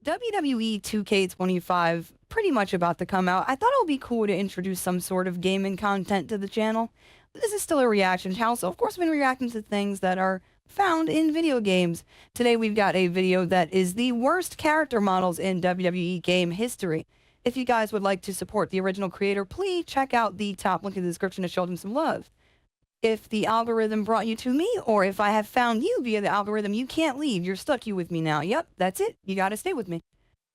WWE 2K25 pretty much about to come out. I thought it would be cool to introduce some sort of gaming content to the channel. This is still a reaction channel, so of course we've been reacting to things that are found in video games. Today we've got a video that is the worst character models in WWE game history. If you guys would like to support the original creator, please check out the top link in the description to show them some love. If the algorithm brought you to me, or if I have found you via the algorithm, you can't leave. You're stuck with me now. Yep, that's it. You gotta stay with me.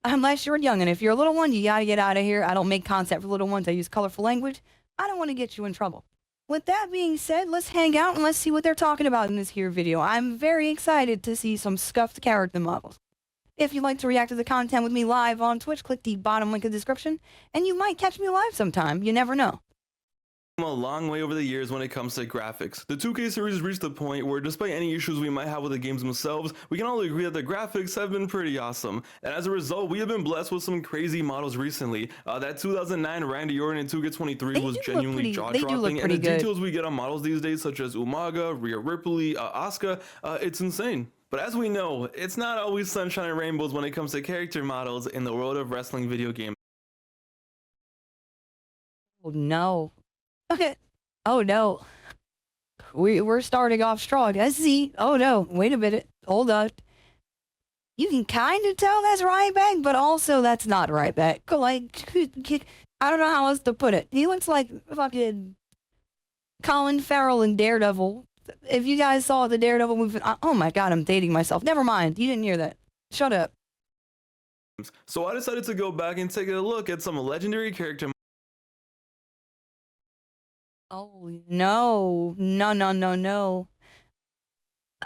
Unless you're young, and if you're a little one, you gotta get out of here. I don't make content for little ones. I use colorful language. I don't want to get you in trouble. With that being said, let's hang out and let's see what they're talking about in this here video. I'm very excited to see some scuffed character models. If you'd like to react to the content with me live on Twitch, click the bottom link in the description, and you might catch me live sometime. You never know. A long way over the years when it comes to graphics. The 2K series has reached the point where, despite any issues we might have with the games themselves, we can all agree that the graphics have been pretty awesome. And as a result, we have been blessed with some crazy models recently. That 2009 Randy Orton in 2K23 was genuinely jaw-dropping, and the details we get on models these days, such as Umaga, Rhea Ripley, Asuka, it's insane. But as we know, it's not always sunshine and rainbows when it comes to character models in the world of wrestling video games. Oh no. Okay. Oh no. We're starting off strong. I see. Oh no. Wait a minute. Hold on. You can kind of tell that's Ryback, but also that's not Ryback. Like, I don't know how else to put it. He looks like fucking Colin Farrell in Daredevil. If you guys saw the Daredevil movie, oh my god, I'm dating myself. Never mind. You didn't hear that. Shut up. So I decided to go back and take a look at some legendary character. Oh, no. No, no, no, no.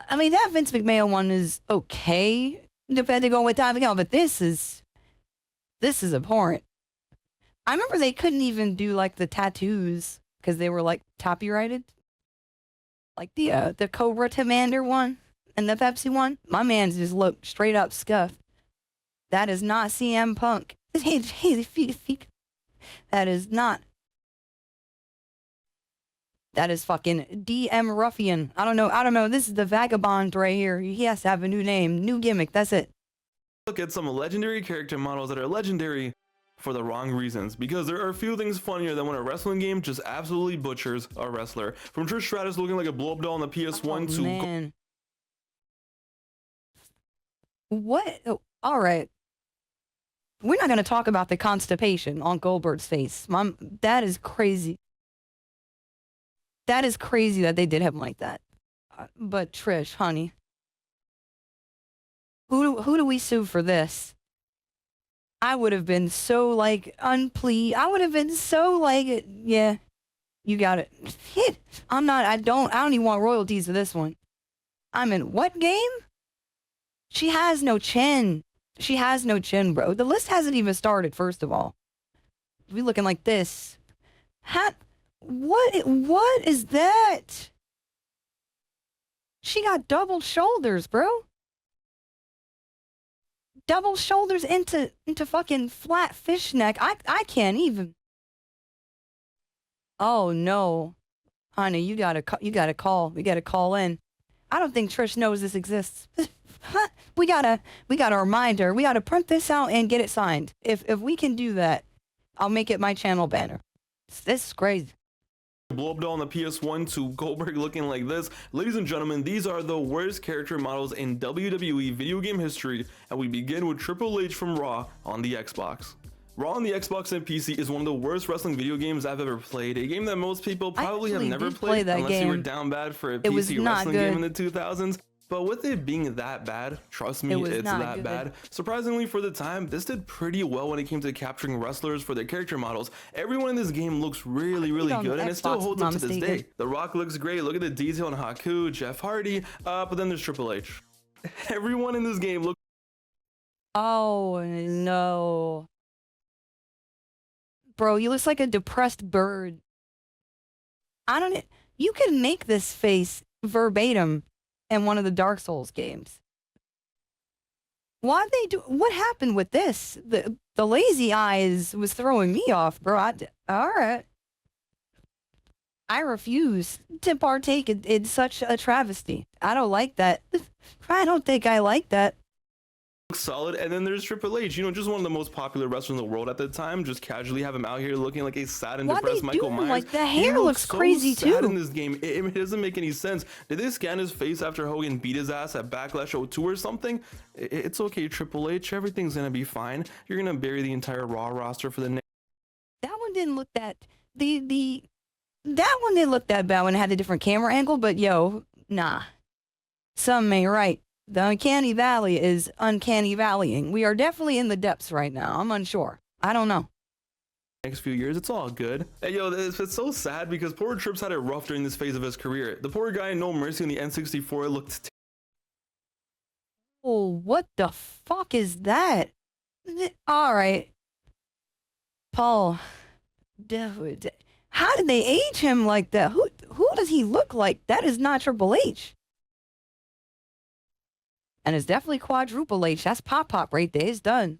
I mean, that Vince McMahon one is okay, depending on what time ago, but this is abhorrent. I remember they couldn't even do, like, the tattoos, because they were, like, copyrighted. Like the Cobra Commander one, and the Pepsi one. My man's just looked straight up scuffed. That is not CM Punk. That is not. That is fucking DM Ruffian. I don't know. This is the Vagabond right here. He has to have a new name, new gimmick. That's it. Look at some legendary character models that are legendary for the wrong reasons, because there are a few things funnier than when a wrestling game just absolutely butchers a wrestler. From Trish Stratus looking like a blow-up doll on the PS1 to... Man. What? Oh, all right. We're not going to talk about the constipation on Goldberg's face. That is crazy. That is crazy that they did him like that. But Trish, honey, who do we sue for this? I would have been so like unpleased. I would have been so like, yeah, you got it. I don't even want royalties to this one. I'm in what game? She has no chin. She has no chin, bro. The list hasn't even started, first of all. We looking like this. What is that? She got double shoulders, bro. Double shoulders into fucking flat fish neck. I can't even. Oh no. Honey, you gotta call. We gotta call in. I don't think Trish knows this exists. we gotta remind her. We gotta print this out and get it signed. If we can do that, I'll make it my channel banner. This is crazy. Blow-up doll on the PS1 to Goldberg looking like this. Ladies and gentlemen, these are the worst character models in WWE video game history, and we begin with Triple H from Raw on the Xbox. Raw on the Xbox and PC is one of the worst wrestling video games I've ever played. A game that most people probably have never played unless you were down bad for a PC wrestling game in the 2000s. But with it being that bad, trust me, it's that bad. Surprisingly for the time, this did pretty well when it came to capturing wrestlers for their character models. Everyone in this game looks really good, and it still holds up to this day. The Rock looks great. Look at the detail on Haku, Jeff Hardy, but then there's Triple H. Everyone in this game looks... Oh no. Bro, you look like a depressed bird. You can make this face verbatim in one of the Dark Souls games. What happened with this? The lazy eyes was throwing me off, bro. Alright. I refuse to partake in such a travesty. I don't like that. I don't think I like that. solid. And then there's Triple H, you know, just one of the most popular wrestlers in the world at the time. Just casually have him out here looking like a sad and depressed Michael Myers. Like the He hair looks so crazy sad too in this game. It doesn't make any sense. Did they scan his face after Hogan beat his ass at Backlash 02 or something? It's okay, Triple H, everything's gonna be fine. You're gonna bury the entire Raw roster for the next. That one didn't look that that one didn't look that bad when it had a different camera angle, but yo, nah. Some ain't right. The uncanny valley is uncanny valleying. We are definitely in the depths right now. I'm unsure. I don't know. Next few years, it's all good. Hey, yo, it's so sad because poor Trips had it rough during this phase of his career. The poor guy, No Mercy on the N64 looked. Oh, what the fuck is that? All right, Paul. How did they age him like that? Who does he look like? That is not Triple H. And it's definitely quadruple H. That's Pop right there. It's done.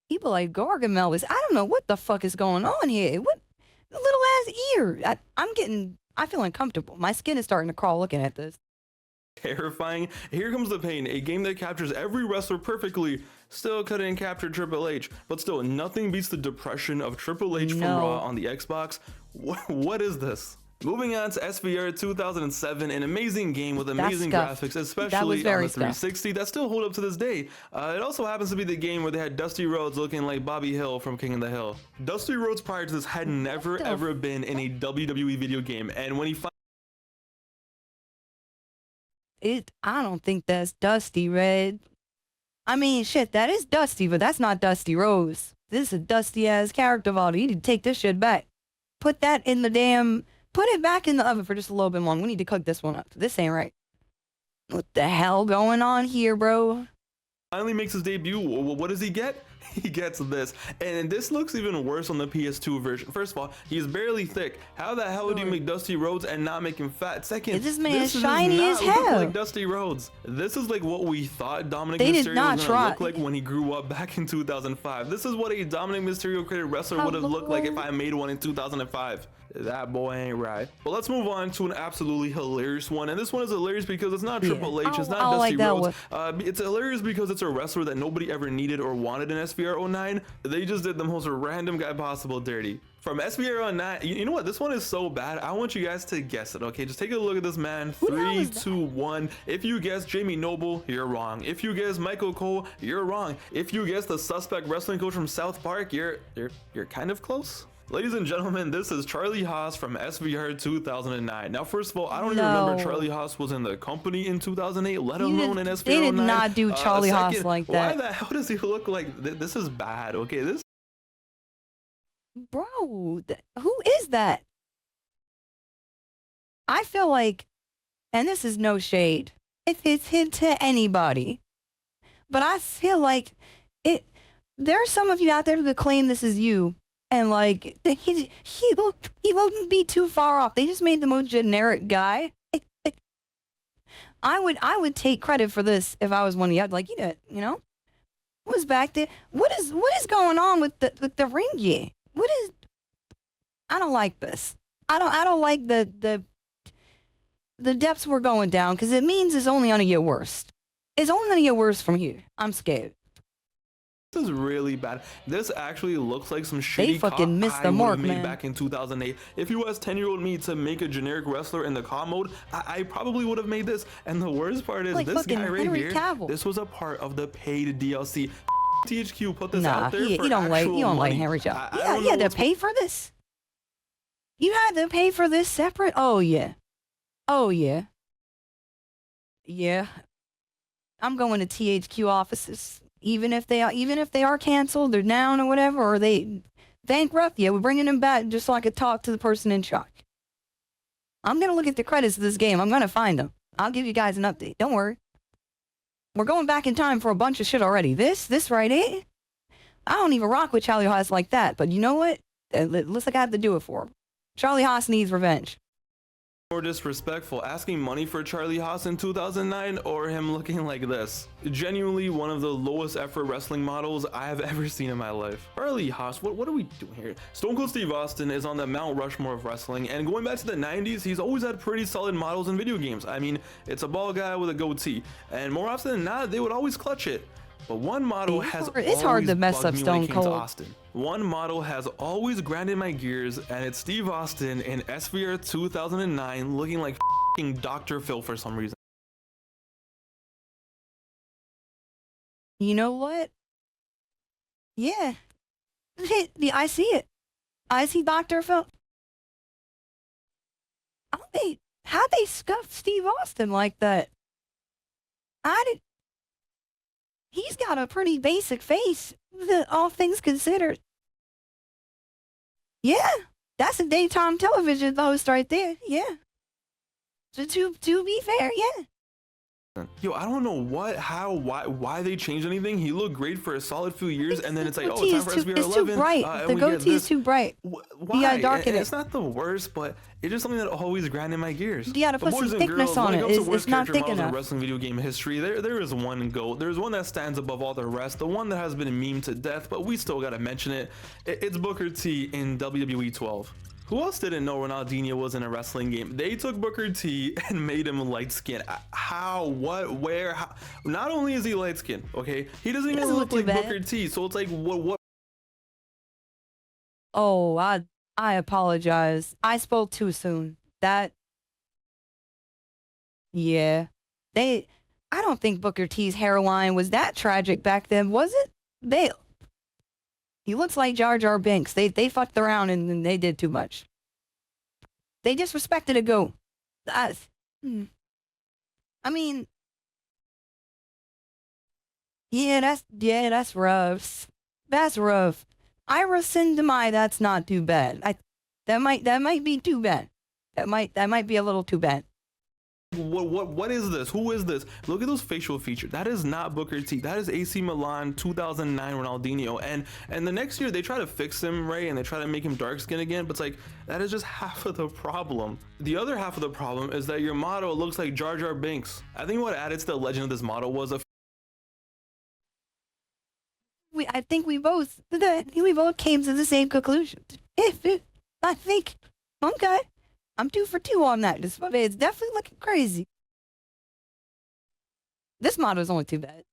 People like Gargamel is, I don't know what the fuck is going on here. What the little ass ear? I feel uncomfortable. My skin is starting to crawl looking at this. Terrifying. Here comes the pain. A game that captures every wrestler perfectly. Still couldn't capture Triple H. But still, nothing beats the depression of Triple H from Raw on the Xbox. What is this? Moving on to SVR 2007, an amazing game with amazing graphics, especially on the 360 that still hold up to this day. It also happens to be the game where they had Dusty Rhodes looking like Bobby Hill from King of the Hill. Dusty Rhodes prior to this had never ever been in a WWE video game, and when he I don't think that's Dusty Red. I mean, shit, that is Dusty, but that's not Dusty Rhodes. This is a dusty-ass character model. You need to take this shit back. Put that in the damn... Put it back in the oven for just a little bit long. We need to cook this one up. This ain't right. What the hell going on here, bro? Finally makes his debut. What does he get? He gets this, and this looks even worse on the PS2 version. First of all, he's barely thick. How the hell do you make Dusty Rhodes and not make him fat? Second, this man shiny as hell. Look like Dusty Rhodes. This is like what we thought Dominic Mysterio was gonna look like when he grew up back in 2005. This is what a Dominic Mysterio created wrestler would have looked like if I made one in 2005. That boy ain't right. Well, let's move on to an absolutely hilarious one, and this one is hilarious because it's not Triple H, it's not Dusty Rhodes. It's hilarious because it's a wrestler that nobody ever needed or wanted in SVR 09. They just did the most random guy possible dirty. From SVR 09, you know what? This one is so bad. I want you guys to guess it. Okay, just take a look at this man. 3, 2, 1. If you guess Jamie Noble, you're wrong. If you guess Michael Cole, you're wrong. If you guess the suspect wrestling coach from South Park, you're kind of close. Ladies and gentlemen, this is Charlie Haas from SVR 2009. Now, first of all, I don't even remember Charlie Haas was in the company in 2008, let alone in SVR 09. They did not do Charlie Haas like that. Why the hell does he look like this? Is bad, okay? This. Bro, who is that? I feel like, and this is no shade, if it's hit to anybody, but I feel like there are some of you out there that claim this is you. And like he wouldn't be too far off. They just made the most generic guy. I would take credit for this if I was one of you. I'd like, you know, what's back there? What is going on with the ring gear? I don't like this. I don't like the depths we're going down, because it means it's only gonna get worse. It's only gonna get worse from here. I'm scared. This is really bad. This actually looks like some shitty they fucking missed the mark, man. Back in 2008. If you asked 10-year-old me to make a generic wrestler in the COD mode, I probably would have made this. And the worst part is, like, this guy right here, this was a part of the paid DLC. THQ put this out there for you don't like Henry Cavill. Yeah, you had to pay for this. You had to pay for this separate. Oh yeah, yeah. I'm going to THQ offices. Even if they are canceled, they're down or whatever, or they bankrupt, yeah, we're bringing them back just so I could talk to the person in charge. I'm gonna look at the credits of this game. I'm gonna find them. I'll give you guys an update. Don't worry. We're going back in time for a bunch of shit already. This right here, I don't even rock with Charlie Haas like that. But you know what? It looks like I have to do it for him. Charlie Haas needs revenge. more disrespectful, asking money for Charlie Haas in 2009 or him looking like this? Genuinely one of the lowest effort wrestling models I have ever seen in my life. Charlie Haas, what are we doing here? Stone Cold Steve Austin is on the Mount Rushmore of wrestling, and going back to the 90s, he's always had pretty solid models in video games. I mean, it's a bald guy with a goatee, and more often than not, they would always clutch it. But one model has it's hard to mess up Stone Cold. Austin. One model has always grinded my gears, and it's Steve Austin in SVR 2009 looking like f***ing Dr. Phil for some reason. You know what? Yeah. I see it. I see Dr. Phil. How'd they scuff Steve Austin like that? He's got a pretty basic face, all things considered. Yeah, that's a daytime television host right there. Yeah. So to be fair, yeah. Yo, I don't know why they changed anything. He looked great for a solid few years, and then it's like, oh, it's time for SBR 11. It's too bright. The goatee is too bright. Why? You gotta darken it. It's not the worst, but it's just something that always grinded my gears. You gotta put some thickness on it. It's not thick enough. In wrestling video game history, there is one GOAT. There's one that stands above all the rest. The one that has been memed to death, but we still gotta mention it. It's Booker T in WWE 12. Who else didn't know Ronaldinho was in a wrestling game? They took Booker T and made him light skinned. How? What? Where? How? Not only is he light skinned, okay, he doesn't even look like Booker T. So it's like, what? Oh, I apologize. I spoke too soon. Yeah. I don't think Booker T's hairline was that tragic back then, was it? He looks like Jar Jar Binks. They fucked around and they did too much. They disrespected a GOAT. I mean, that's rough. That's rough. Ira Sindemai, that's not too bad. That might be too bad. That might be a little too bad. What is this? Who is this? Look at those facial features. That is not Booker T. That is AC Milan 2009 Ronaldinho. And the next year they try to fix him, right? And they try to make him dark skin again, but it's like, that is just half of the problem. The other half of the problem is that your model looks like Jar Jar Binks. I think what added to the legend of this model was I think we both came to the same conclusion. I think, okay. I'm 2 for 2 on that. It's definitely looking crazy. This model is only too bad.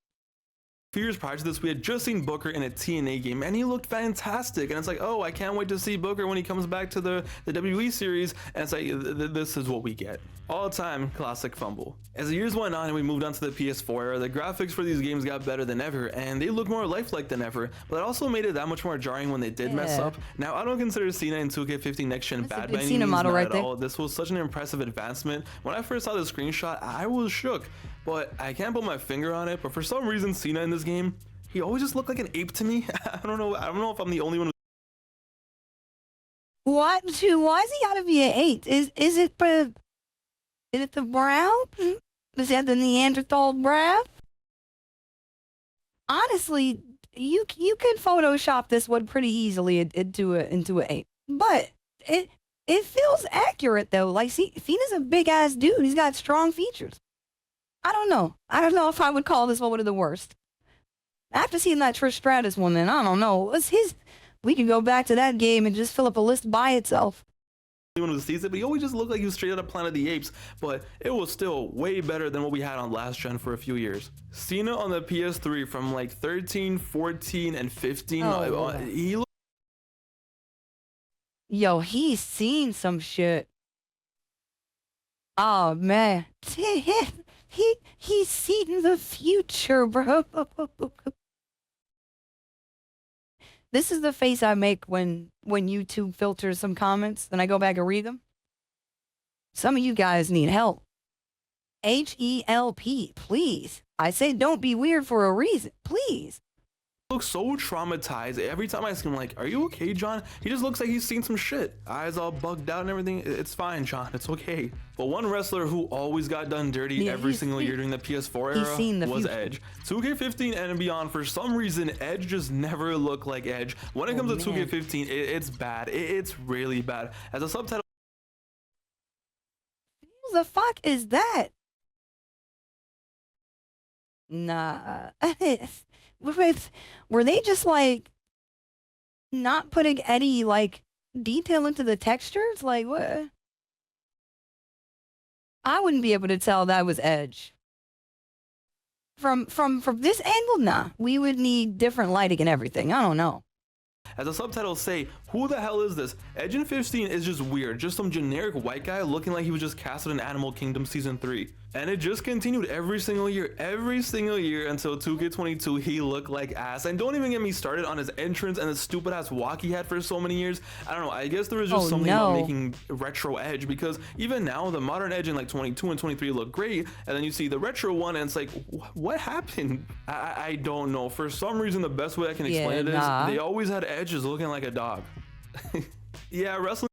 few years prior to this, we had just seen Booker in a TNA game, and he looked fantastic. And it's like, oh, I can't wait to see Booker when he comes back to the WWE series. And it's like, this is what we get. All-time classic fumble. As the years went on and we moved on to the PS4 era, the graphics for these games got better than ever, and they look more lifelike than ever. But it also made it that much more jarring when they did mess up. Now, I don't consider Cena in 2K15 Next Gen bad by any means, not at all. This was such an impressive advancement. When I first saw the screenshot, I was shook. But I can't put my finger on it, but for some reason Cena in this game, he always just looked like an ape to me. I don't know if I'm the only one. What? Why is he gotta be an ape? Is it the brow? Is that the Neanderthal brow? Honestly, you could Photoshop this one pretty easily into an ape, but it feels accurate though. Like, Cena's a big ass dude. He's got strong features. I don't know if I would call this one of the worst. After seeing that Trish Stratus one, then I don't know. We can go back to that game and just fill up a list by itself. One who sees it, but he always just looked like he was straight out of Planet of the Apes, but it was still way better than what we had on last gen for a few years. Cena on the PS3 from like 13, 14, and 15, he looked... Yo, he's seen some shit. Oh man. He's seen the future, bro. This is the face I make when YouTube filters some comments, and I go back and read them. Some of you guys need help. H-E-L-P, please. I say don't be weird for a reason, please. Looks so traumatized. Every time I see him, like, are you okay, John? He just looks like he's seen some shit. Eyes all bugged out and everything. It's fine, John. It's okay. But one wrestler who always got done dirty every single year during the PS4 era was Edge. 2K15 and beyond, for some reason, Edge just never looked like Edge. When it comes to 2K15, it's bad. It's really bad. As a subtitle the fuck is that? Nah. Were they just like not putting any like detail into the textures? Like what? I wouldn't be able to tell that was Edge. From this angle, nah. We would need different lighting and everything. I don't know. As the subtitles say, who the hell is this? Edge in 15 is just weird, just some generic white guy looking like he was just casted in Animal Kingdom Season 3. And it just continued every single year until 2K22 he looked like ass. And don't even get me started on his entrance and the stupid ass walk he had for so many years. I don't know, I guess there was just something about making retro Edge, because even now the modern Edge in like 22 and 23 look great, and then you see the retro one and it's like, what happened? I don't know. For some reason, the best way I can explain it is they always had Edges looking like a dog. Yeah, wrestling.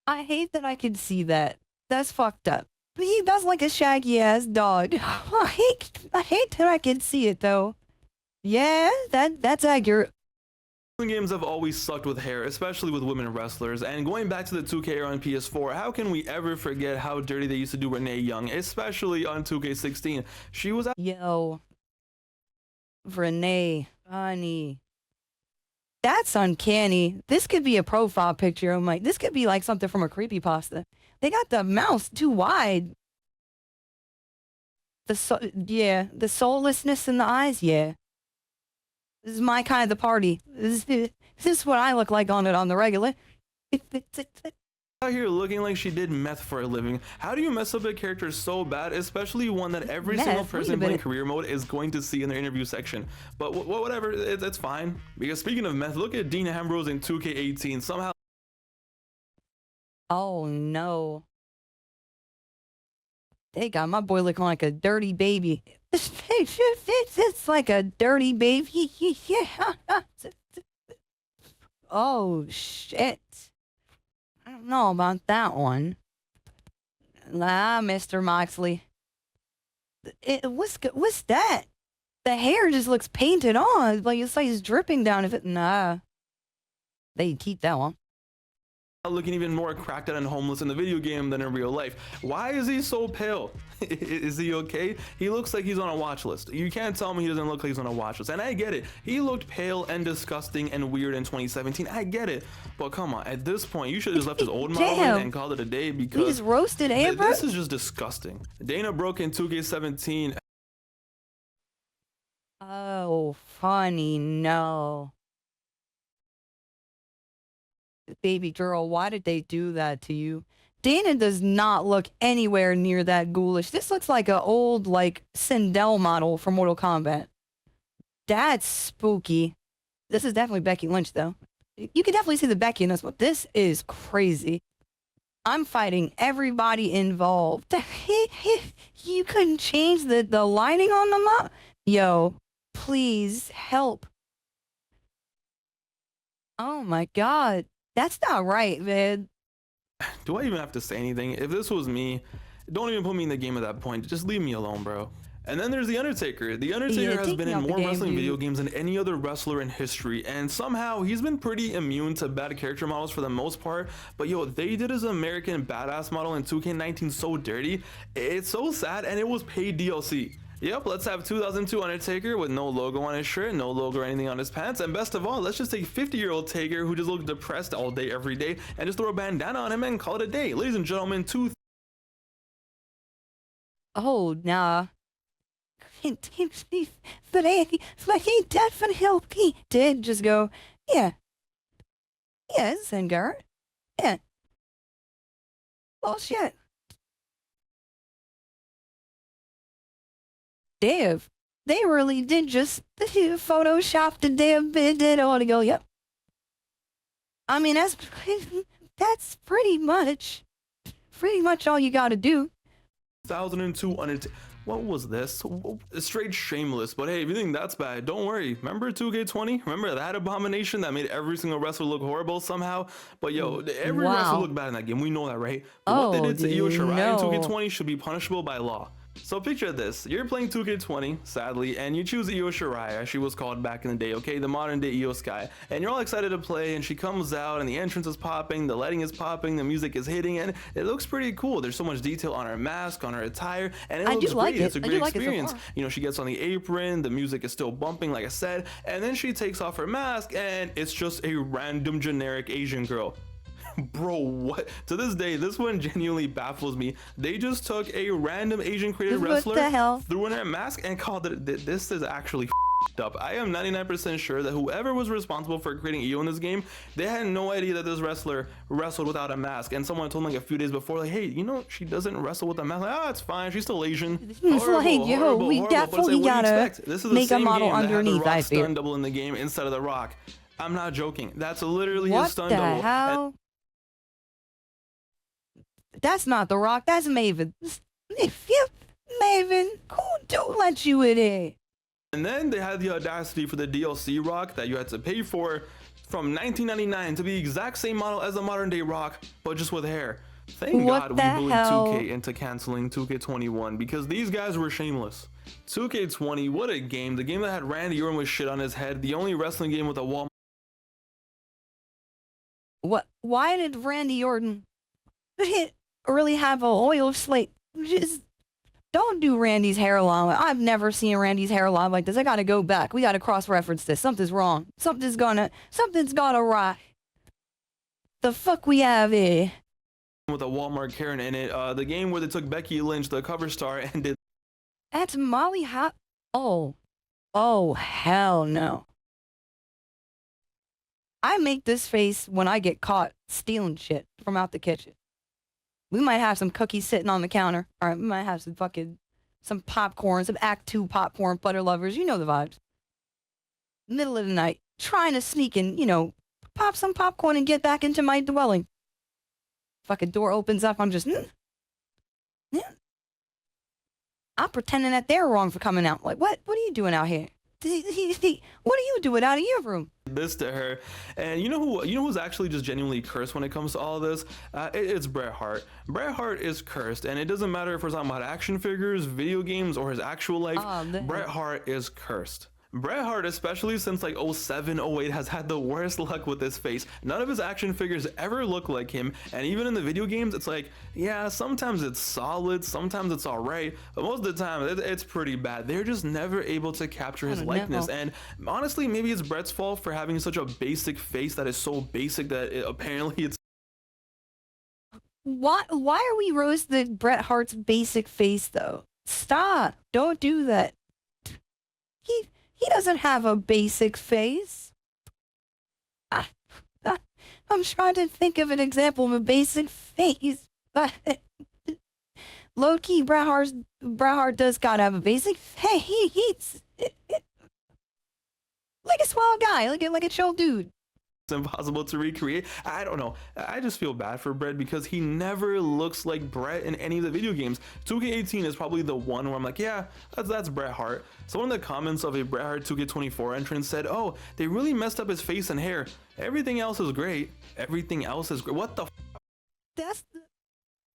I hate that I could see that. That's fucked up. But he does like a shaggy ass dog. I hate that I can see it though. Yeah, that's accurate. Games have always sucked with hair, especially with women wrestlers. And going back to the 2K era on PS4, how can we ever forget how dirty they used to do Renee Young, especially on 2K16? She was Yo, Renee, honey. That's uncanny. This could be a profile picture. I'm like, this could be like something from a creepypasta. They got the mouth too wide. The soullessness in the eyes, yeah. This is my kind of party. This is what I look like on the regular. out here looking like she did meth for a living. How do you mess up a character so bad, especially one that every single person playing career mode is going to see in their interview section? But whatever, it's fine. Because speaking of meth, look at Dean Ambrose in 2K18. Somehow. Oh no. They got my boy looking like a dirty baby. It's like a dirty baby. Oh shit. I don't know about that one. Nah, Mr. Moxley. What's that? The hair just looks painted on. Like it's like it's dripping down. If it nah. They keep that one. Looking even more cracked out and homeless in the video game than in real life. Why is he so pale? Is he okay? He looks like he's on a watch list. You can't tell me he doesn't look like he's on a watch list. And I get it. He looked pale and disgusting and weird in 2017. I get it. But come on, at this point, you should have just left his old model and called it a day, because we just roasted Amber. This is just disgusting. Dana Brooke in 2K17. Oh, funny, no. Baby girl, why did they do that to you? Dana does not look anywhere near that ghoulish. This looks like an old, like, Sindel model from Mortal Kombat. That's spooky. This is definitely Becky Lynch, though. You can definitely see the Becky in this, but this is crazy. I'm fighting everybody involved. You couldn't change the lighting on them? Yo, please help. Oh my god. That's not right, man. Do I even have to say anything? If this was me, don't even put me in the game at that point. Just leave me alone, bro. And then there's The Undertaker. The Undertaker has been in more wrestling video games than any other wrestler in history, and somehow he's been pretty immune to bad character models for the most part. But yo, they did his American Badass model in 2K19 so dirty. It's so sad, and it was paid DLC. Yep, let's have 2002 Undertaker with no logo on his shirt, no logo or anything on his pants, and best of all, let's just take 50-year-old Taker who just looks depressed all day every day and just throw a bandana on him and call it a day. Ladies and gentlemen, Oh, nah. But he definitely did just go, yeah. Yes, Zengar. Yeah. Bullshit. Dave, they really did just Photoshop the damn bit and all to go, yep. I mean, that's pretty much all you gotta do. 2002 Undertaker. What was this? Straight shameless. But hey, if you think that's bad, don't worry. Remember 2K20? Remember that abomination that made every single wrestler look horrible somehow? But yo, every wrestler looked bad in that game. We know that, right? But what they did to Io Shirai in 2K20 should be punishable by law. So picture this, you're playing 2K20, sadly, and you choose Io Shirai, as she was called back in the day, okay, the modern day Io Sky, and you're all excited to play, and she comes out, and the entrance is popping, the lighting is popping, the music is hitting, and it looks pretty cool. There's so much detail on her mask, on her attire, and it looks great. It's a great experience. You know, she gets on the apron, the music is still bumping, like I said, and then she takes off her mask, and it's just a random generic Asian girl. Bro, what? To this day, this one genuinely baffles me. They just took a random Asian created wrestler, threw in her mask, and called it. This is actually up. I am 99% sure that whoever was responsible for creating Io in this game, they had no idea that this wrestler wrestled without a mask. And someone told them like a few days before, like, hey, you know, she doesn't wrestle with a mask. Like, it's fine. She's still Asian. Horrible, we definitely gotta make a model underneath. I fear. Stun double in the game instead of The Rock. I'm not joking. That's literally his stun double. What the hell? That's not The Rock, that's Maven. If you, Maven, who don't let you in here? And then they had the audacity for the DLC Rock that you had to pay for from 1999 to be the exact same model as the modern day Rock, but just with hair. Thank God we bullied 2K into canceling 2K21 because these guys were shameless. 2K20, what a game. The game that had Randy Orton with shit on his head, the only wrestling game with a wall. What? Why did Randy Orton really have a oil slick? Just don't do Randy's hairline. I've never seen Randy's hairline like this. I gotta go back. We gotta cross-reference this. Something's wrong. Something's gotta right. The fuck we have here? With a Walmart Karen in it. The game where they took Becky Lynch, the cover star, and did. That's Molly Oh, hell no. I make this face when I get caught stealing shit from out the kitchen. We might have some cookies sitting on the counter. All right, we might have some popcorn, some Act 2 popcorn, butter lovers. You know the vibes. Middle of the night, trying to sneak in, you know, pop some popcorn and get back into my dwelling. Fucking door opens up, I'm just... I'm pretending that they're wrong for coming out. Like, what are you doing out here? What are you doing out of your room? This to her. And you know who's actually just genuinely cursed when it comes to all this? It's Bret Hart. Bret Hart is cursed, and it doesn't matter if we're talking about action figures, video games, or his actual life. Bret Hart is cursed. Bret Hart, especially since like 07, 08, has had the worst luck with his face. None of his action figures ever look like him, and even in the video games, it's like, yeah, sometimes it's solid, sometimes it's alright, but most of the time, it's pretty bad. They're just never able to capture his likeness, and honestly, maybe it's Bret's fault for having such a basic face that is so basic that apparently it's... Why are we roasting Bret Hart's basic face, though? Stop! Don't do that. He doesn't have a basic face. I'm trying to think of an example of a basic face. Low-key, Bret Hart does gotta have a basic face. He's like a swell guy, like a chill dude. It's impossible to recreate. I don't know. I just feel bad for Bret because he never looks like Bret in any of the video games. 2K18 is probably the one where I'm like, yeah, that's Bret Hart. Someone in the comments of a Bret Hart 2K24 entrance said, oh, they really messed up his face and hair. Everything else is great. Everything else is great. What the f?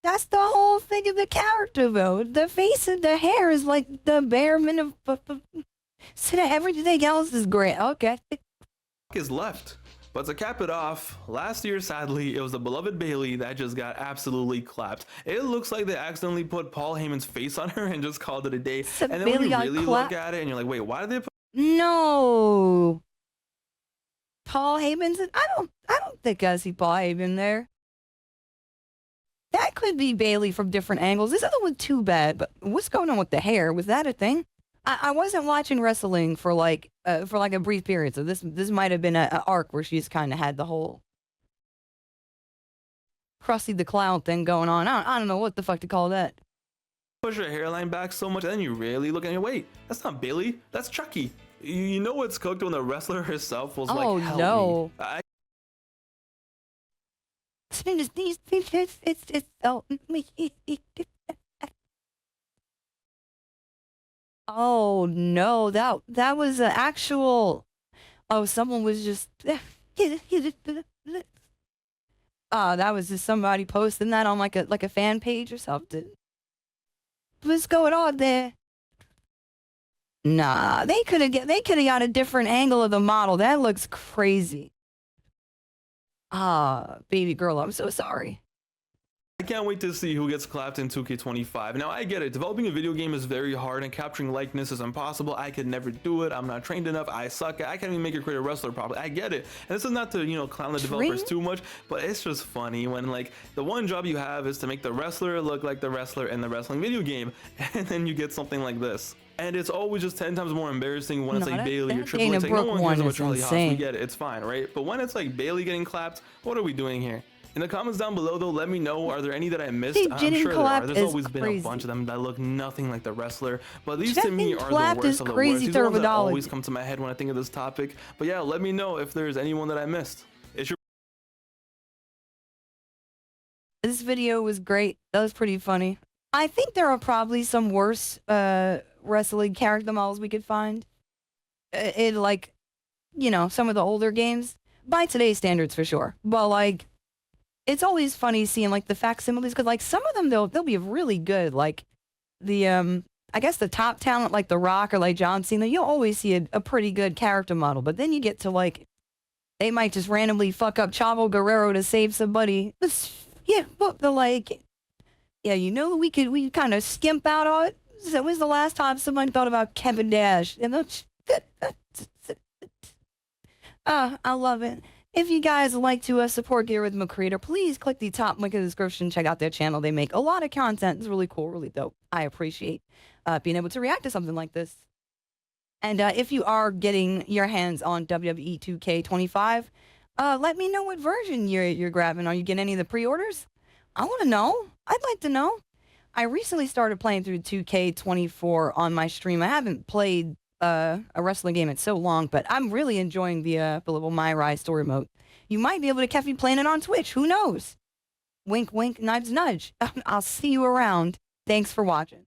That's the whole thing of the character, though. The face and the hair is like the bare minimum. So everything else is great. Okay. Is left. But to cap it off, last year, sadly, it was the beloved Bayley that just got absolutely clapped. It looks like they accidentally put Paul Heyman's face on her and just called it a day. And then when you really look at it and you're like, wait, why did they put... No. Paul Heyman's... I don't think I see Paul Heyman there. That could be Bayley from different angles. This other one too bad, but what's going on with the hair? Was that a thing? I wasn't watching wrestling for like a brief period, so this might have been an arc where she's kind of had the whole Krusty the Clown thing going on. I don't know what the fuck to call that. Push her hairline back so much, and then you really look at it, wait, that's not Bayley, that's Chucky. You know what's cooked when the wrestler herself was like, help no. me. Oh no, that was an actual... Oh, someone was just... Oh, that was just somebody posting that on like a fan page or something. What's going on there? Nah, they could have got a different angle of the model. That looks crazy. Ah, baby girl, I'm so sorry. I can't wait to see who gets clapped in 2K25. Now, I get it. Developing a video game is very hard and capturing likeness is impossible. I could never do it. I'm not trained enough. I suck. I can't even make a creative wrestler properly. I get it. And this is not to, clown the developers too much, but it's just funny when, like, the one job you have is to make the wrestler look like the wrestler in the wrestling video game, and then you get something like this. And it's always just 10 times more embarrassing when it's like Bailey or Triple H. Like, no one cares about Charlie Haas. We get it. It's fine, right? But when it's like Bailey getting clapped, what are we doing here? In the comments down below, though, let me know, are there any that I missed? I'm sure there are. There's always been a bunch of them that look nothing like the wrestler, but these to me are the worst of the worst. These are the ones that always come to my head when I think of this topic. But yeah, let me know if there's anyone that I missed. This video was great. That was pretty funny. I think there are probably some worse wrestling character models we could find in, like, some of the older games. By today's standards, for sure. But, like, it's always funny seeing, like, the facsimiles, because, like, some of them, they'll be really good. Like, the, I guess the top talent, like The Rock or, like, John Cena, you'll always see a pretty good character model. But then you get to, like, they might just randomly fuck up Chavo Guerrero to save somebody. Yeah, but they're like, yeah, we kind of skimp out on it. That was the last time someone thought about Kevin Nash. And I love it. If you guys like to support Gearrhythm Creator, please click the top link in the description. Check out their channel. They make a lot of content. It's really cool, really dope. I appreciate being able to react to something like this. And if you are getting your hands on WWE 2K25, let me know what version you're grabbing. Are you getting any of the pre-orders? I want to know. I'd like to know. I recently started playing through 2K24 on my stream. I haven't played a wrestling game in so long, but I'm really enjoying the little My Rise story mode. You might be able to catch me playing it on Twitch. Who knows? Wink, wink, nudge, nudge. I'll see you around. Thanks for watching.